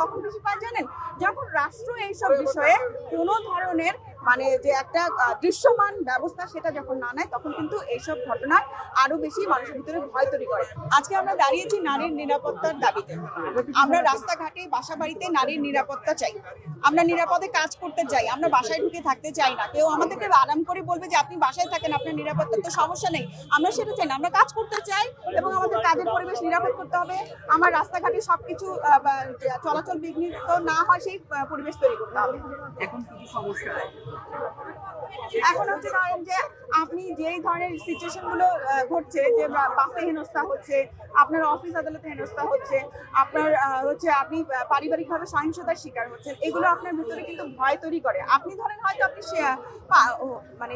কখন বেশি পায় জানেন? যখন রাষ্ট্র এইসব বিষয়ে কোনো ধরনের মানে যে একটা দৃশ্যমান ব্যবস্থা সেটা যখন না নেয়, তখন কিন্তু এইসব ঘটনা আরো বেশি মানুষের ভিতরে ভয় তৈরি করে। আজকে আমরা দাঁড়িয়েছি নারীর নিরাপত্তার দাবিতে। আমরা রাস্তাঘাটে, বাসা বাড়িতে নারীর নিরাপত্তা চাই। আমরা নিরাপদে কাজ করতে চাই, আমরা বাসায় ঢুকে থাকতে চাই না। কেউ আমাদেরকে আরাম করে বলবে যে আপনি বাসায় থাকেন, আপনার নিরাপত্তার তো সমস্যা নেই। আমরা সেটা চাই না, আমরা কাজ করতে চাই এবং আমাদের কাজের পরিবেশ নিরাপদ করতে হবে। আমার রাস্তাঘাটে সবকিছু চলাচল বিঘ্নিত না হয় সেই পরিবেশ তৈরি করতে হবে। এখন কি সমস্যা? এখন হচ্ছে ধরেন যে আপনি যেই ধরনের সিচুয়েশন গুলো ঘটছে, যে বাসে হেনস্থা হচ্ছে, আপনার অফিস আদালতে হেনস্থা হচ্ছে, আপনার হচ্ছে আপনি পারিবারিকভাবে সহিংসতার শিকার হচ্ছেন, এগুলো আপনার ভিতরে কিন্তু ভয় তৈরি করে। আপনি ধরেন হয়তো আপনি মানে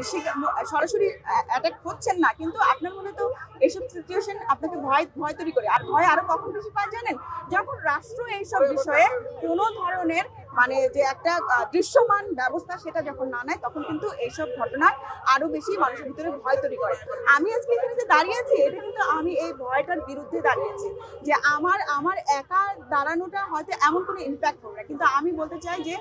সরাসরি অ্যাটাক হচ্ছেন না, কিন্তু আপনার মনে তো এইসব সিচুয়েশন আপনাকে ভয় তৈরি করে। আর ভয় আরো কখন বেশি পায় জানেন? যখন রাষ্ট্র এইসব বিষয়ে কোনো ধরনের মানে যে একটা দৃশ্যমান ব্যবস্থা সেটা যখন না নেয়, তখন কিন্তু এইসব ঘটনা আরো বেশি মানুষের ভিতরে ভয় তৈরি করে। আমি আজকে এখানে যে দাঁড়িয়েছি, এটা কিন্তু আমি এই ভয়টার বিরুদ্ধে দাঁড়িয়েছি, যে আমার একা দাঁড়ানোটা হয়তো এমন কোনো ইম্প্যাক্ট হবে না, কিন্তু আমি বলতে চাই যে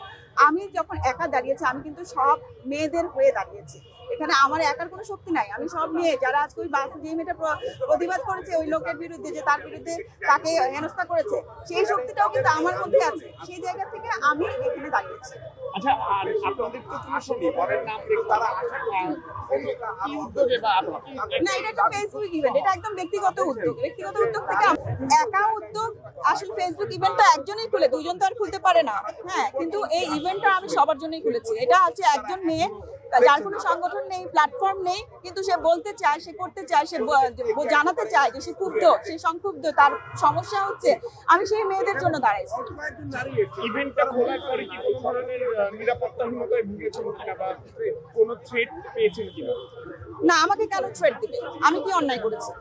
আমি যখন একা দাঁড়িয়েছি, আমি কিন্তু সব মেয়েদের হয়ে দাঁড়িয়েছি। এখানে আমার একার কোনো শক্তি নাই, আমি সব মেয়ে যারা আজকে ওই বাসে যে মেয়েটা প্রতিবাদ করেছে ওই লোকের বিরুদ্ধে, যে তার বিরুদ্ধে তাকে হেনস্থা করেছে, সেই শক্তিটাও কিন্তু আমার মধ্যে আছে। সেই জায়গা থেকে আমি এখানে দাঁড়িয়েছি। আচ্ছা, আর আপনাদের তো কোনো শুনি পরের নাম দেখে তারা কি উদ্যোগে বা না, এটা একটা ফেসবুক ইভেন্ট, এটা একদম ব্যক্তিগত উদ্যোগ। ব্যক্তিগত উদ্যোগ থেকে একা উদ্যোগ, আসলে ফেসবুক ইভেন্টটা একজনই খুলে, দুজন তো আর খুলতে পারে না। হ্যাঁ, কিন্তু এই ইভেন্টটা আমি সবার জন্যই খুলেছি। এটা হচ্ছে একজন মেয়ে, যার কোনো সংগঠন নেই, প্ল্যাটফর্ম নেই, কিন্তু সে বলতে চায়, সে করতে চায়, সে জানাতে চায় যে সে ক্ষুব্ধ, সে সংক্ষুব্ধ, তার সমস্যা হচ্ছে। আমি সেই মেয়েদের জন্য দাঁড়াইছি। ইভেন্টটা খোলার পরে কি কোনো ধরনের নিরাপত্তাহীনতায় ভুগেছেন কিনা বা কোনো থ্রেট পেয়েছেন কিনা? না, আমাকে কেন থ্রেট দিবে? আমি কি অন্যায় করেছি?